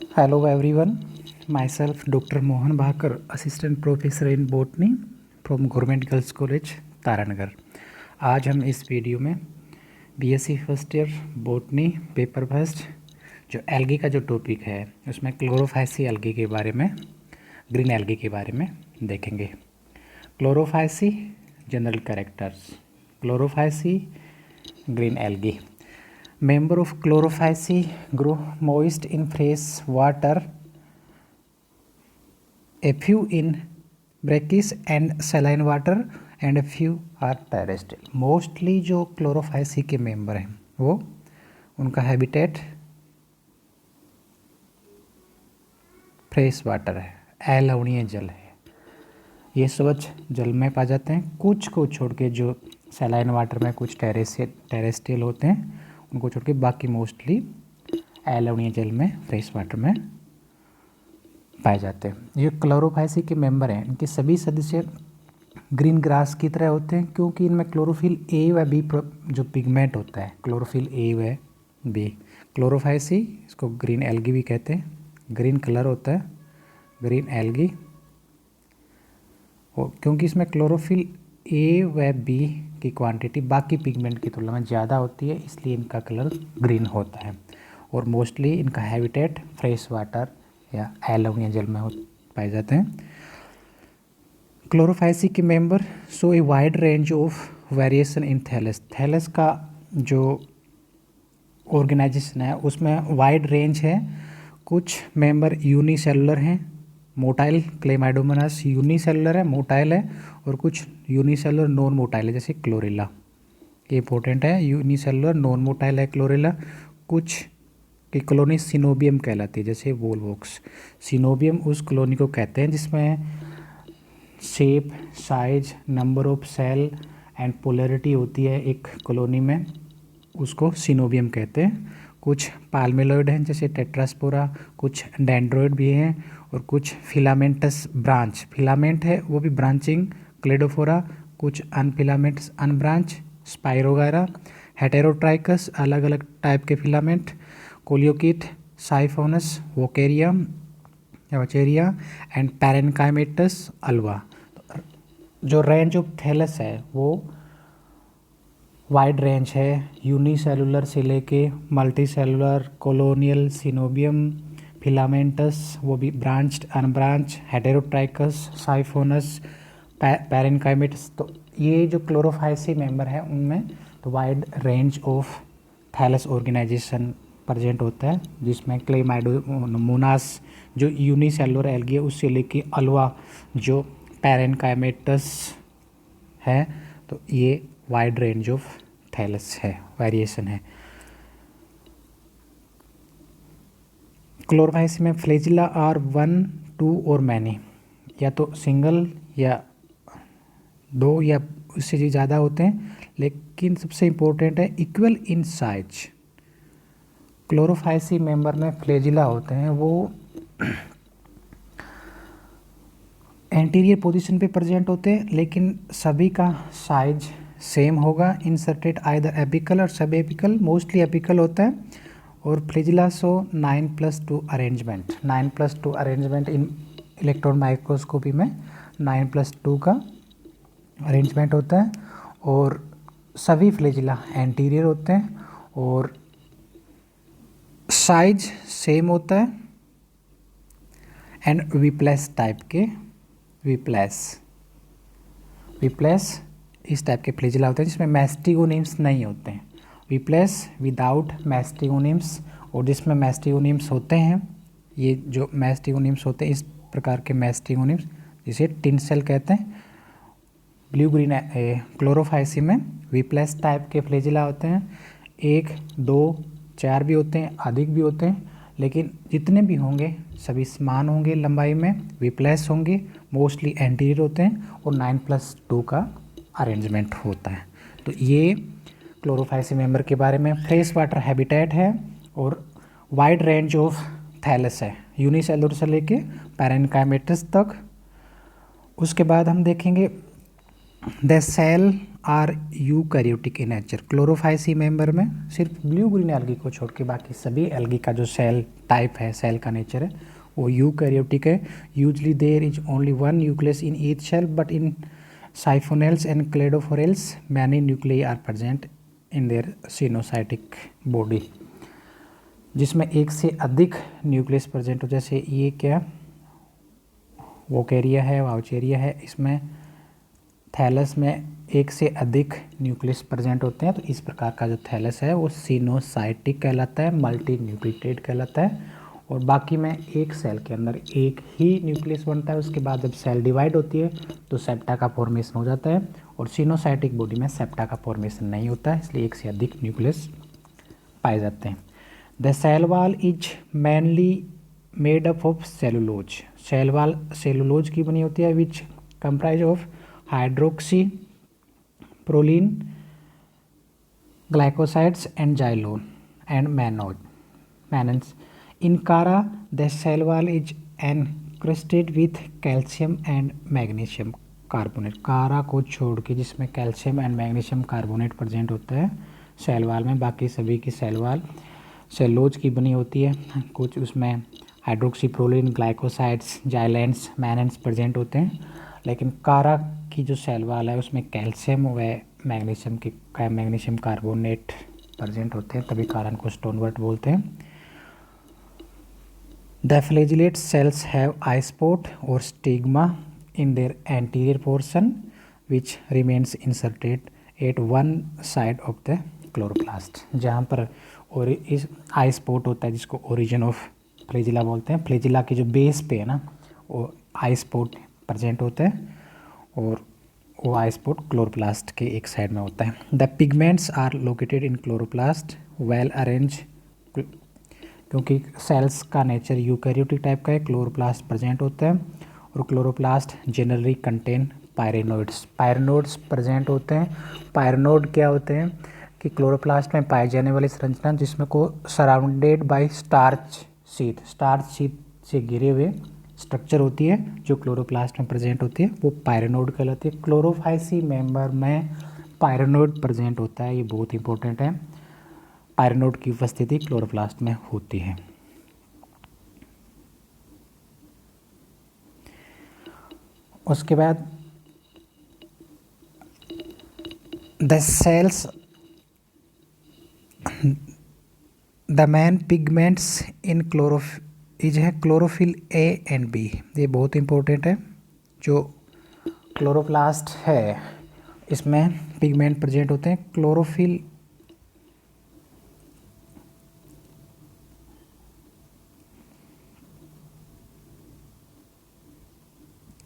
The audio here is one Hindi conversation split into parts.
Hello everyone, myself Dr. Mohan Bhakar, Assistant Professor in Botany from Government Girls College, Taranagar. आज हम इस वीडियो में BSc first year botany paper first जो एल्गी का जो टॉपिक है उसमें क्लोरोफाइसी एल्गी के बारे में, ग्रीन एल्गी के बारे में देखेंगे। Chlorophyceae general characters, Chlorophyceae green algae. Member of Chlorophyceae grow moist in fresh water, a few in brackish and saline water and a few are terrestrial. Mostly जो Chlorophyceae के मेंबर हैं वो उनका हैबिटेट फ्रेश वाटर है, अलवणीय जल है। ये स्वच्छ जल में पा जाते हैं, कुछ को छोड़ के जो सैलाइन वाटर में कुछ टेरेस्ट्रियल होते हैं उनको छोड़ के बाकी मोस्टली अलवणीय जल में फ्रेश वाटर में पाए जाते हैं। ये क्लोरोफाइसी के मेंबर हैं, इनके सभी सदस्य ग्रीन ग्रास की तरह होते हैं क्योंकि इनमें क्लोरोफिल ए व बी जो पिगमेंट होता है, क्लोरोफिल ए व बी। क्लोरोफाइसी इसको ग्रीन एल्गी भी कहते हैं, ग्रीन कलर होता है ग्रीन एल्गी, और क्योंकि इसमें क्लोरोफिल ए व बी की क्वांटिटी बाकी पिगमेंट की तुलना में ज़्यादा होती है, इसलिए इनका कलर ग्रीन होता है। और मोस्टली इनका हैबिटेट फ्रेश वाटर या अलवणीय जल में पाए जाते हैं। क्लोरोफाइसी के member show a wide range of variation in thallus. Thallus का जो ऑर्गेनाइजेशन है उसमें वाइड रेंज है। कुछ मेंबर यूनिसेलुलर हैं, मोटाइल क्लेमाइडोमोनास यूनिसेलुलर है, मोटाइल है, और कुछ यूनिसेलुलर नॉन मोटाइल है जैसे क्लोरेला। ये इंपॉर्टेंट है, यूनिसेलुलर नॉन मोटाइल है क्लोरेला। कुछ की कॉलोनी सिनोबियम कहलाती है जैसे वोलवॉक्स। सिनोबियम उस कॉलोनी को कहते हैं जिसमें shape, size, number of cell and polarity होती है एक कॉलोनी में, उसको सिनोबियम कहते हैं। कुछ पाल्मेलॉइड हैं जैसे टेट्रास्पोरा, कुछ डेंड्रॉइड भी हैं, और कुछ फिलामेंटस ब्रांच, फिलामेंट है वो भी ब्रांचिंग क्लेडोफोरा, कुछ अनफिलामेंट्स अनब्रांच स्पाइरोगायरा, हेटेरोट्राइकस अलग अलग टाइप के filament, coleochaete, siphonous, vaucheria and parenchymatous ulva. जो रेंज ऑफ थैलस है वो वाइड रेंज है, यूनिसेलुलर से लेके multi cellular, colonial, coenobium, filamentous वो भी branched, unbranched, heterotrichous, siphonous, parenchymatous. तो ये जो क्लोरोफाइसी मेंबर है उनमें तो wide range of thallus organisation present होता है, जिसमें क्लेमाइडोमोनास जो यूनिसेलुलर एल्गी है उससे लेके अल्वा जो पैरेनकाइमेटस है, तो ये वाइड रेंज ऑफ थैलस है, वेरिएशन है। क्लोरोफाइसी में फ्लैजिला आर 1, 2 और मैनी, या तो सिंगल या 2 या उससे ज़्यादा होते हैं, लेकिन सबसे इम्पोर्टेंट है equal in size. Chlorophyceae member में फ्लैजिला होते हैं वो एंटीरियर पोजीशन पे प्रेजेंट होते हैं, लेकिन सभी का साइज सेम होगा। इंसर्टेड आइदर एपिकल और सब एपिकल, मोस्टली एपिकल होता है। और फ्लैजिला शो 9+2 अरेंजमेंट, 9+2 अरेंजमेंट इन इलेक्ट्रॉन माइक्रोस्कोपी में 9+2 का अरेंजमेंट होता है। और सभी फ्लैजिला एंटीरियर होते हैं और साइज सेम होता है। एंड वीप्लेस टाइप के, वीप्लेस इस टाइप के फ्लैजिला होते हैं जिसमें मैस्टिगोनिम्स नहीं होते हैं। वीप्लेस विदाउट मैस्टिगोनिम्स, और जिसमें मैस्टिगोनिम्स होते हैं, ये जो मैस्टिगोनिम्स होते हैं इस प्रकार के मैस्टिगोनिम्स जिसे टिनसेल कहते हैं। ब्लू ग्रीन क्लोरोफाइसी में वीप्लेस टाइप के फ्लैजिला होते हैं, 1, 2, 4 भी होते हैं, अधिक भी होते हैं, लेकिन जितने भी होंगे सभी समान होंगे लंबाई में, वीप्लेस होंगे, मोस्टली एंटीरियर होते हैं और 9+2 का अरेंजमेंट होता है। तो ये क्लोरोफाइसी मेंबर के बारे में। फ्रेश वाटर हैबिटेट है और वाइड रेंज ऑफ थैलस है, यूनिसेलुलर से लेके पैरेनकाइमेटस तक। उसके बाद हम देखेंगे the cell are eukaryotic in nature. Chlorophyceae member में सिर्फ ब्लू ग्रीन एल्गी को छोड़ के बाकी सभी एल्गी का जो सेल टाइप है, सेल का नेचर है, वो यूकैरियोटिक है। Usually there is only one nucleus in each cell, but in siphonales and cladophorales many nuclei are present in their coenocytic body, जिसमें एक से अधिक न्यूक्लियस प्रेजेंट हो। जैसे ये क्या वोकेरिया है, वाउचेरिया है, इसमें थैलस में एक से अधिक न्यूक्लियस प्रेजेंट होते हैं। तो इस प्रकार का जो थैलस है वो सिनोसाइटिक कहलाता है, मल्टी न्यूक्लिएटेड कहलाता है। और बाकी में एक सेल के अंदर एक ही न्यूक्लियस बनता है, उसके बाद जब सेल डिवाइड होती है तो सेप्टा का फॉर्मेशन हो जाता है। और सिनोसाइटिक बॉडी में सेप्टा का फॉर्मेशन नहीं होता है, इसलिए एक से अधिक न्यूक्लियस पाए जाते हैं। The cell wall is mainly made up of cellulose. Cell wall cellulose की बनी होती है, which comprise of hydroxy proline glycosides and xylan and mannans. In Cara, the cell wall is encrusted with calcium and magnesium carbonate। कारा को छोड़ के जिसमें calcium and magnesium carbonate present होता है सेल वाल में, बाकी सभी की सेल वाल सेलुलोज की बनी होती है। कुछ उसमें हाइड्रोक्सीप्रोलिन ग्लाइकोसाइड्स जाइलेंट्स मैनेंस प्रेजेंट होते हैं, लेकिन कारा की जो सेल वाल है उसमें कैल्शियम व मैग्नीशियम कार्बोनेट प्रेजेंट होते हैं, तभी कारण को स्टोनवर्ट बोलते हैं। The flagellate cells have eye spot or stigma in their anterior portion, which remains inserted at one side of the chloroplast। जहाँ पर और इस आई स्पॉट होता है जिसको ओरिजिन ऑफ फ्लैजिला बोलते हैं। फ्लैजिला के जो बेस पे है ना वो आई स्पॉट प्रेजेंट होता है, और वो आई स्पॉट क्लोरोप्लास्ट के एक साइड में होता है। The pigments are located in chloroplast well arrange, क्योंकि सेल्स का नेचर यूकैरियोटिक टाइप का है, क्लोरोप्लास्ट प्रेजेंट होता है। और chloroplast generally contain pyrenoids, pyrenoids present होते हैं। पायरेनोइड क्या होते हैं कि क्लोरोप्लास्ट में पाई जाने वाली संरचना जिसमें को सराउंडेड बाय स्टार्च शीट से घिरे हुए स्ट्रक्चर होती है जो क्लोरोप्लास्ट में प्रेजेंट होती है, वो पायरेनोइड कहलाती है। क्लोरोफाइसी मेंबर में पायरेनोइड प्रेजेंट होता है, ये बहुत इंपॉर्टेंट है। पायरेनोइड की उपस्थिति क्लोरोप्लास्ट में होती है। उसके बाद the cells the main pigments in chlorophyll है क्लोरोफिल ए एंड बी, ये बहुत इंपॉर्टेंट है। जो क्लोरोप्लास्ट है इसमें पिगमेंट प्रेजेंट होते हैं।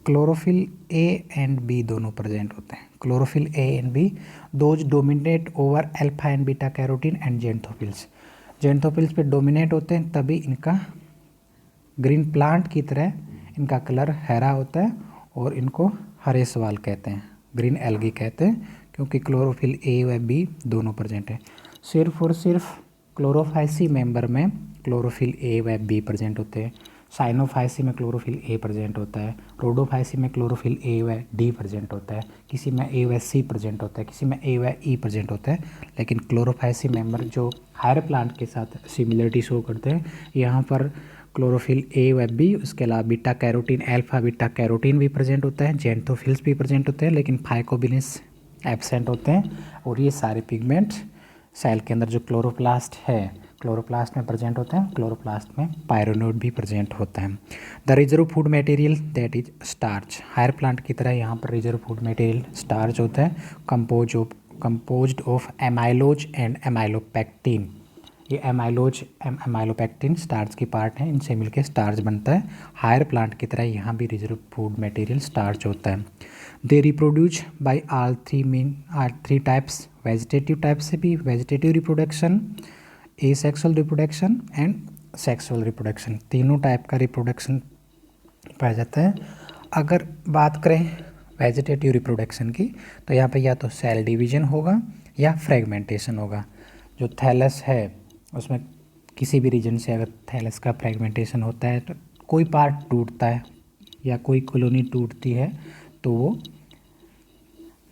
क्लोरोफिल ए एंड बी दोनों प्रेजेंट होते हैं। Chlorophyll A and be those dominate over alpha and beta carotene and xanthophylls. Xanthophylls पे डोमिनेट होते हैं, तभी इनका ग्रीन प्लांट की तरह इनका कलर हरा होता है और इनको हरे सवाल कहते हैं, ग्रीन एल्गी कहते हैं, क्योंकि क्लोरोफिल ए व बी दोनों प्रेजेंट है। सिर्फ और सिर्फ क्लोरोफाइसी मेंबर में क्लोरोफिल ए व बी प्रेजेंट होते हैं। साइनोफाइसी में क्लोरोफिल ए प्रेजेंट होता है, रोडोफाइसी में क्लोरोफिल ए व डी प्रेजेंट होता है, किसी में ए व सी प्रेजेंट होता है, किसी में ए व ई प्रेजेंट होता है। लेकिन क्लोरोफाइसी मेंबर जो हायर प्लांट के साथ सिमिलरिटी शो करते हैं, यहाँ पर क्लोरोफिल ए व बी, उसके अलावा beta carotene alpha beta carotene भी प्रेजेंट होता है, जेंथोफिल्स भी प्रेजेंट होते हैं, लेकिन फाइकोबिलिस एब्सेंट होते हैं। और ये सारे पिगमेंट सेल के अंदर जो क्लोरोप्लास्ट है क्लोरोप्लास्ट में प्रेजेंट होते हैं। क्लोरोप्लास्ट में पायरेनोइड भी प्रेजेंट होता है। The reserve food material that is starch, higher plant की तरह यहाँ पर रिजर्व फूड मटेरियल स्टार्च होता है, composed of amylose and amylopectin. ये एमाइलोपेक्टिन स्टार्च की पार्ट है, इनसे मिलकर स्टार्च बनता है। हायर प्लांट की तरह यहाँ भी रिजर्व फूड मटेरियल स्टार्च होता है। They reproduce by all three types, vegetative type से भी vegetative reproduction, asexual reproduction and sexual reproduction, तीनों टाइप का रिप्रोडक्शन पाया जाता है। अगर बात करें वेजिटेटिव रिप्रोडक्शन की तो यहाँ पे या तो सेल डिवीजन होगा या फ्रेगमेंटेशन होगा। जो थैलस है उसमें किसी भी रीजन से अगर थैलस का फ्रेगमेंटेशन होता है तो कोई पार्ट टूटता है या कोई कॉलोनी टूटती है तो वो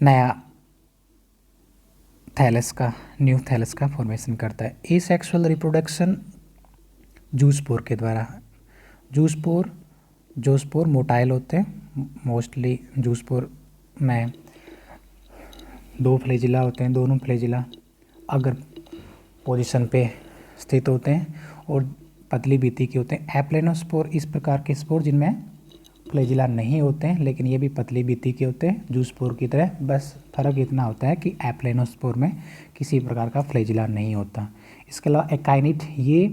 नया थैलस का, न्यू थैलस का फॉर्मेशन करता है। एसेक्सुअल रिप्रोडक्शन जूस्पोर के द्वारा। जूस्पोर मोटाइल होते हैं, मोस्टली जूस्पोर में दो फ्लैजिला होते हैं, दोनों फ्लैजिला अगर पोजीशन पे स्थित होते हैं और पतली बीती के होते हैं। एप्लेनोस्पोर इस प्रकार के स्पोर जिनमें फ्लैजिला नहीं होते हैं, लेकिन ये भी पतली बीती के होते हैं जूस्पोर की तरह। बस फर्क इतना होता है कि एप्लेनोस्पोर में किसी प्रकार का फ्लैजिला नहीं होता। इसके अलावा एकाइनिट, ये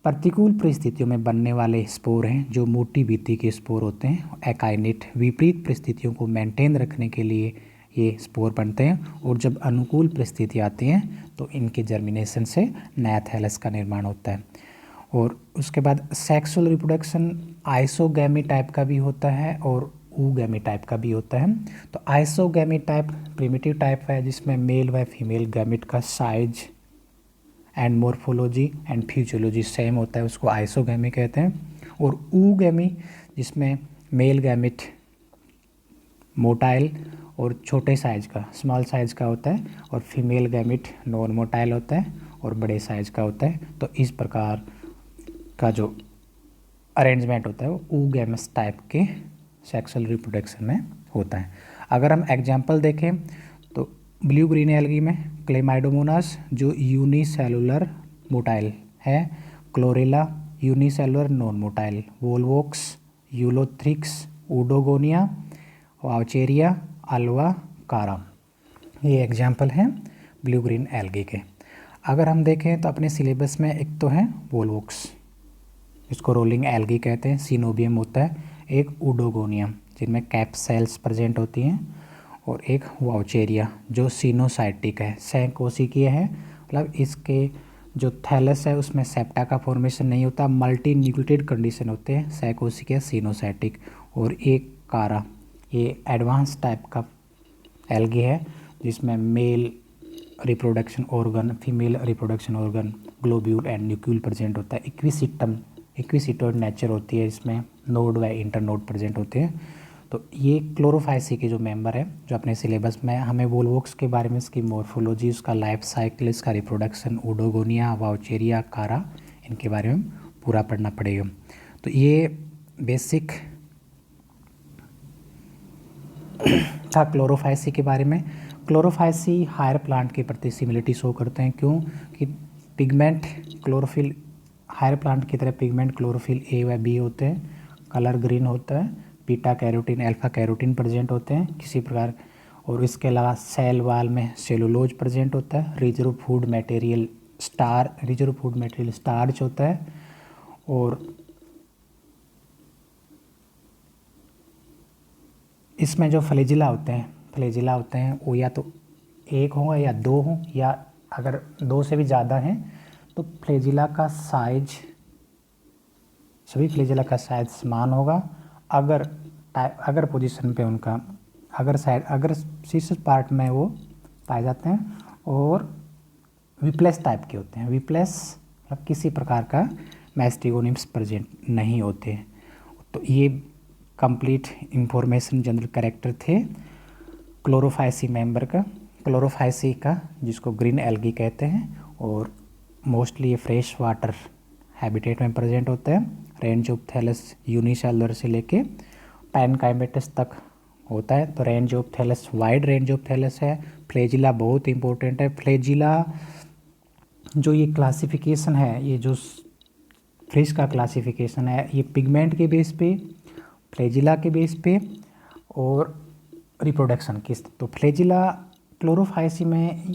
प्रतिकूल परिस्थितियों में बनने वाले स्पोर हैं जो मोटी बीती के स्पोर होते हैं। एकाइनिट विपरीत परिस्थितियों को मेंटेन रखने के लिए ये स्पोर बनते हैं, और जब अनुकूल परिस्थिति आती हैं तो इनके जर्मिनेशन से नया थैलस का निर्माण होता है। और उसके बाद सेक्सुअल रिप्रोडक्शन आइसोगैमी टाइप का भी होता है और ऊगैमी टाइप का भी होता है। तो आइसोगैमी टाइप प्रिमिटिव टाइप है जिसमें मेल व फीमेल गैमिट का size and morphology and physiology same होता है, उसको आइसोगैमी कहते हैं। और ऊगैमी जिसमें मेल गैमिट मोटाइल और छोटे साइज का, स्मॉल साइज का होता है, और फीमेल गैमिट नॉन मोटाइल होता है और बड़े साइज का होता है। तो इस प्रकार का जो अरेंजमेंट होता है वो ऊगैमस टाइप के सेक्सुअल रिप्रोडक्शन में होता है। अगर हम एग्जांपल देखें तो ब्लू ग्रीन एल्गी में क्लेमाइडोमोनास जो यूनिसेलुलर मोटाइल है, chlorella unicellular non motile, volvox, ulothrix, oedogonium, vaucheria, ulva, chara, ये एग्जाम्पल हैं ब्लू ग्रीन एल्गी के। अगर हम देखें तो अपने सिलेबस में एक तो है वोल्वोक्स, इसको रोलिंग एल्गी कहते हैं, सिनोबियम होता है, एक ओडोगोनियम जिनमें कैप सेल्स प्रेजेंट होती हैं, और एक वाउचेरिया जो सिनोसाइटिक है, सैकोसिकीय है, मतलब इसके जो थैलस है उसमें सेप्टा का फॉर्मेशन नहीं होता, मल्टी न्यूक्लिएटेड कंडीशन होते हैं, सैकोसिकीय, सिनोसाइटिक। और एक कारा, ये एडवांस टाइप का एल्गी है जिसमें male reproduction organ, female reproduction organ, globule and nucule present होता है। इक्विसिटोइड नेचर होती है, इसमें नोड व इंटरनोड प्रेजेंट होते हैं। तो ये क्लोरोफाइसी के जो मेंबर है जो अपने सिलेबस में, हमें वोल्वोक्स के बारे में, इसकी मॉर्फोलॉजी, उसका लाइफ साइकिल, इसका रिप्रोडक्शन, ओडोगोनिया, वाउचेरिया, कारा, इनके बारे में पूरा पढ़ना पड़ेगा। तो ये बेसिक था क्लोरोफाइसी के बारे में। क्लोरोफाइसी हायर प्लांट के प्रति सिमिलरिटी शो करते हैं, क्यों कि पिगमेंट क्लोरोफिल हायर प्लांट की तरह पिगमेंट क्लोरोफिल ए व बी होते हैं, कलर ग्रीन होता है, beta carotene, alpha carotene present होते हैं किसी प्रकार। और इसके अलावा सेल वाल में सेलुलोज प्रेजेंट होता है, रिजर्व फूड मटेरियल स्टार्च होता है। और इसमें जो फ्लैजिला होते हैं वो या तो एक होगा या दो हों, या अगर दो से भी ज़्यादा हैं तो फ्लैजिला का साइज, सभी फ्लैजिला का साइज समान होगा। अगर पोजीशन पे उनका, अगर शीर्ष पार्ट में वो पाए जाते हैं, और विप्लेस टाइप के होते हैं। विप्लेस मतलब किसी प्रकार का मैस्टिगोनिम्स प्रेजेंट नहीं होते। तो ये कंप्लीट इंफॉर्मेशन जनरल कैरेक्टर थे क्लोरोफाइसी मेंबर का, क्लोरोफाइसी का, जिसको ग्रीन एल्गी कहते हैं। और मोस्टली ये फ्रेश वाटर हैबिटेट में प्रेजेंट होता है। रेंज ऑफ थैलस यूनिसेलुलर से लेके पैनकाइमेटस तक होता है। तो range of thallus, wide range of thallus है। फ्लैजिला बहुत इंपॉर्टेंट है। फ्लैजिला जो ये क्लासिफिकेशन है, ये जो फ्रिश का क्लासिफिकेशन है, ये पिगमेंट के बेस पे, फ्लैजिला के बेस पे, और रिप्रोडक्शन किस। तो फ्लैजिला क्लोरोफाइसी में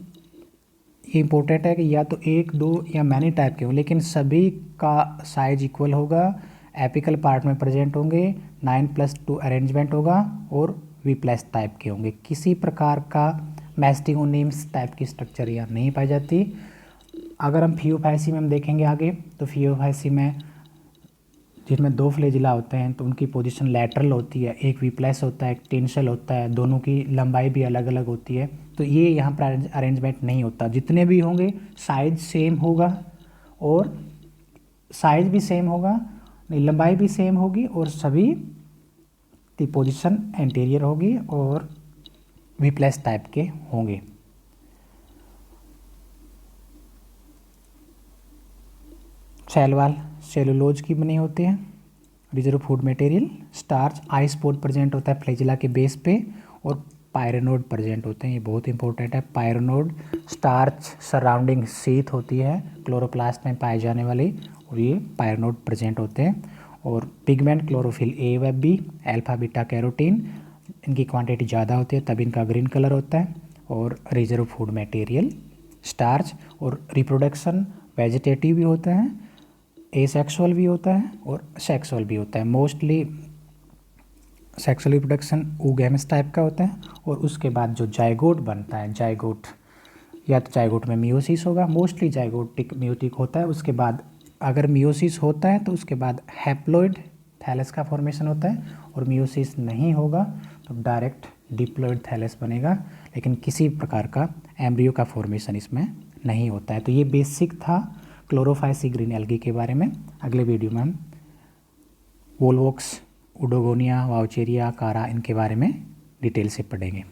ये इम्पोर्टेंट है कि या तो एक, दो या मैनी टाइप के हो, लेकिन सभी का साइज इक्वल होगा, एपिकल पार्ट में प्रेजेंट होंगे, 9+2 अरेंजमेंट होगा, और वी+ टाइप के होंगे। किसी प्रकार का मैस्टिगोनिम्स टाइप की स्ट्रक्चर यहाँ नहीं पाई जाती। अगर हम फियोफाइसी में हम देखेंगे आगे, तो फियोफाइसी में जिसमें दो फ्लैजिला होते हैं तो उनकी पोजीशन लैटरल होती है, एक वी+ होता है, एक टेंसल होता है, दोनों की लंबाई भी अलग अलग होती है। तो ये यहाँ पर अरेंजमेंट नहीं होता। जितने भी होंगे साइज सेम होगा, और साइज भी सेम होगा, लंबाई भी सेम होगी, और सभी की पोजीशन एंटीरियर होगी और वी+ टाइप के होंगे। सेल वॉल सेलुलोज की बनी होती है। Reserve food material starch eyespot present होता है फ्लैजिला के बेस पे और पायरेनोड प्रेजेंट होते हैं, ये बहुत इंपॉर्टेंट है। पायरेनोड स्टार्च सराउंडिंग शीथ होती है क्लोरोप्लास्ट में पाए जाने वाली, और ये पायरेनोड प्रेजेंट होते हैं। और पिगमेंट क्लोरोफिल ए व बी, अल्फा बीटा कैरोटीन, इनकी क्वांटिटी ज़्यादा होती है तब इनका ग्रीन कलर होता है। और रिजर्व फूड मटेरियल स्टार्च, और रिप्रोडक्शन वेजिटेटिव भी होता है, एसेक्सुअल भी होता है और सेक्सुअल भी होता है। Mostly sexual reproduction oogamous type का होता है, और उसके बाद जो जाइगोट बनता है, जाइगोट या तो जाइगोट में मियोसिस होगा, मोस्टली जाइगोटिक म्यूटिक होता है। उसके बाद अगर मियोसिस होता है तो उसके बाद हैप्लॉइड थैलस का फॉर्मेशन होता है, और मियोसिस नहीं होगा तो डायरेक्ट डिप्लॉइड थैलस बनेगा, लेकिन किसी प्रकार का एम्ब्रियो का फॉर्मेशन इसमें नहीं होता है। तो ये बेसिक था क्लोरोफाइसी ग्रीन एल्गी के बारे में। अगले वीडियो में हम वोल्वोक्स, उडोगोनिया, वाउचेरिया, कारा, इनके बारे में डिटेल से पढ़ेंगे।